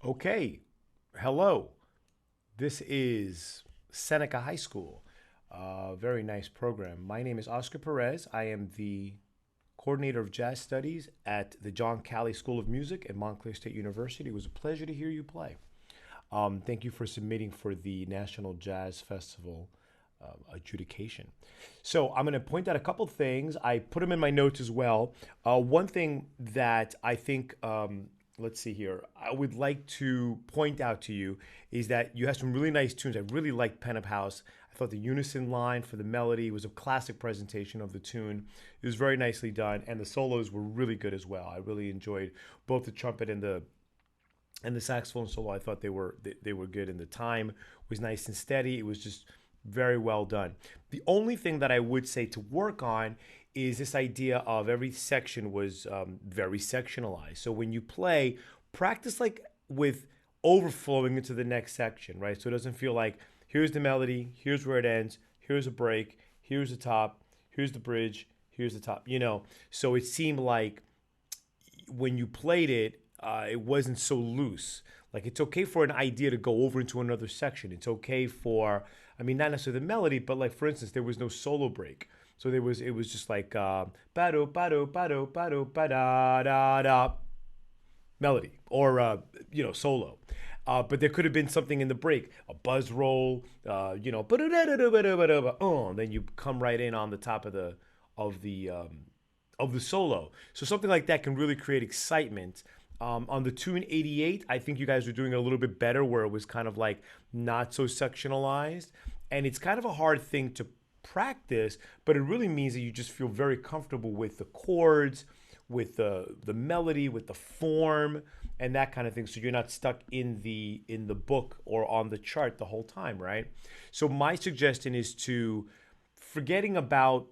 Okay, hello. This is Seneca High School. Very nice program. My name is Oscar Perez. I am the coordinator of jazz studies at the John Cali School of Music at Montclair State University. It was a pleasure to hear you play. Thank you for submitting for the National Jazz Festival adjudication. So I'm going to point out a couple things. I put them in my notes as well. One thing that I think, let's see here, I would like to point out to you is that you have some really nice tunes. I really liked Pen Up House. I thought the unison line for the melody was a classic presentation of the tune. It was very nicely done, and the solos were really good as well. I really enjoyed both the trumpet and the saxophone solo. I thought they were good, and the time was nice and steady. It was just very well done. The only thing that I would say to work on is this idea of every section was very sectionalized. So when you play, practice like with overflowing into the next section, right? So it doesn't feel like here's the melody, here's where it ends, here's a break, here's the top, here's the bridge, here's the top, So it seemed like when you played it, it wasn't so loose. Like it's okay for an idea to go over into another section. It's okay for, I mean, not necessarily the melody, but like for instance, there was no solo break. So it was just like ba-do, ba-do, ba-do, ba-do, ba-da-da-da, melody or solo. But there could have been something in the break, a buzz roll, and then you come right in on the top of the of the solo. So something like that can really create excitement. On the tune 88, I think you guys were doing a little bit better where it was kind of like not so sectionalized. And it's kind of a hard thing to practice, but it really means that you just feel very comfortable with the chords, with the melody, with the form, and that kind of thing. So you're not stuck in the book or on the chart the whole time, right? So my suggestion is to forgetting about,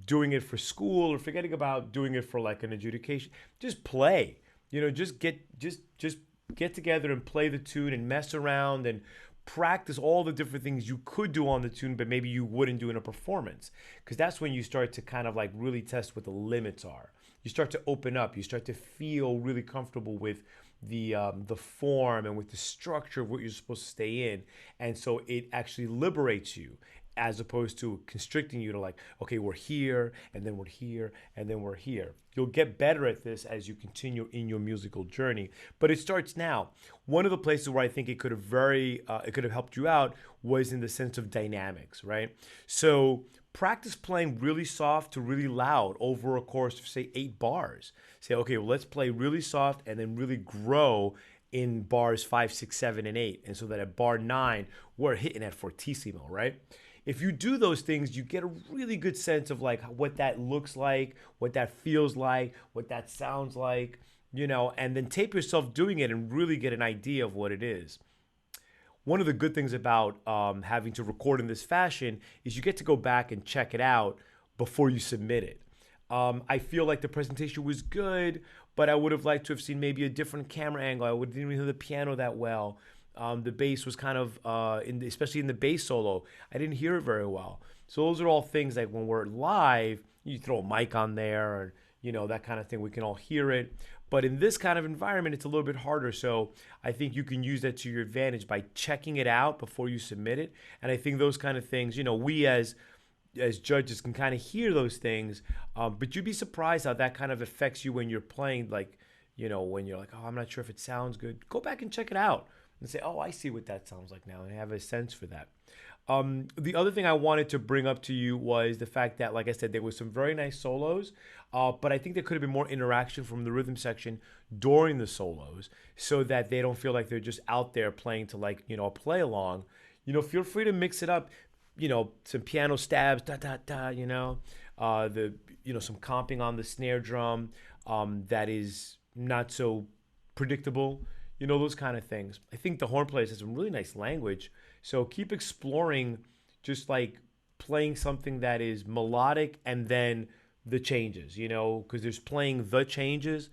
doing it for school or forgetting about doing it for like an adjudication. Just play. Just get together and play the tune and mess around and practice all the different things you could do on the tune, but maybe you wouldn't do in a performance. Because that's when you start to kind of like really test what the limits are. You start to open up. You start to feel really comfortable with the form and with the structure of what you're supposed to stay in, and so it actually liberates you as opposed to constricting you to like, okay, we're here and then we're here and then we're here. You'll get better at this as you continue in your musical journey, but it starts now. One of the places where I think it could have helped you out was in the sense of dynamics, right? So practice playing really soft to really loud over a course of say 8 bars. Say, okay, well, let's play really soft and then really grow in bars 5, 6, 7, and 8, and so that at bar 9 we're hitting at fortissimo, right? If you do those things, you get a really good sense of like what that looks like, what that feels like, what that sounds like, and then tape yourself doing it and really get an idea of what it is. One of the good things about having to record in this fashion is you get to go back and check it out before you submit it. I feel like the presentation was good, but I would have liked to have seen maybe a different camera angle. Didn't even hear the piano that well. The bass was kind of, especially in the bass solo, I didn't hear it very well. So those are all things like when we're live, you throw a mic on there or, that kind of thing. We can all hear it. But in this kind of environment, it's a little bit harder. So I think you can use that to your advantage by checking it out before you submit it. And I think those kind of things, we as judges can kind of hear those things, but you'd be surprised how that kind of affects you when you're playing, like, when you're like, oh, I'm not sure if it sounds good. Go back and check it out and say, oh, I see what that sounds like now, and I have a sense for that. The other thing I wanted to bring up to you was the fact that, like I said, there was some very nice solos, but I think there could have been more interaction from the rhythm section during the solos so that they don't feel like they're just out there playing to like, play along. Feel free to mix it up, some piano stabs, da da da, some comping on the snare drum that is not so predictable, those kind of things. I think the horn players have some really nice language, so keep exploring, just like playing something that is melodic and then the changes, because there's playing the changes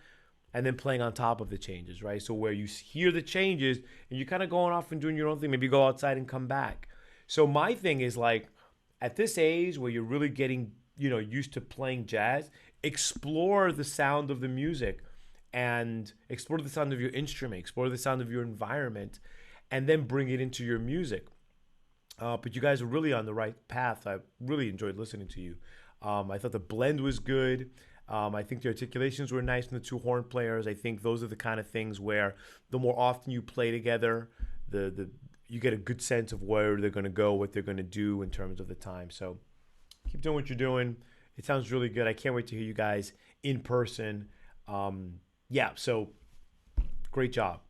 and then playing on top of the changes, right? So where you hear the changes and you're kind of going off and doing your own thing, maybe go outside and come back. So my thing is like, at this age where you're really getting, used to playing jazz, explore the sound of the music and explore the sound of your instrument, explore the sound of your environment, and then bring it into your music. But you guys are really on the right path. I really enjoyed listening to you. I thought the blend was good. I think the articulations were nice from the two horn players. I think those are the kind of things where the more often you play together, the you get a good sense of where they're going to go, what they're going to do in terms of the time. So keep doing what you're doing. It sounds really good. I can't wait to hear you guys in person. Yeah, so great job.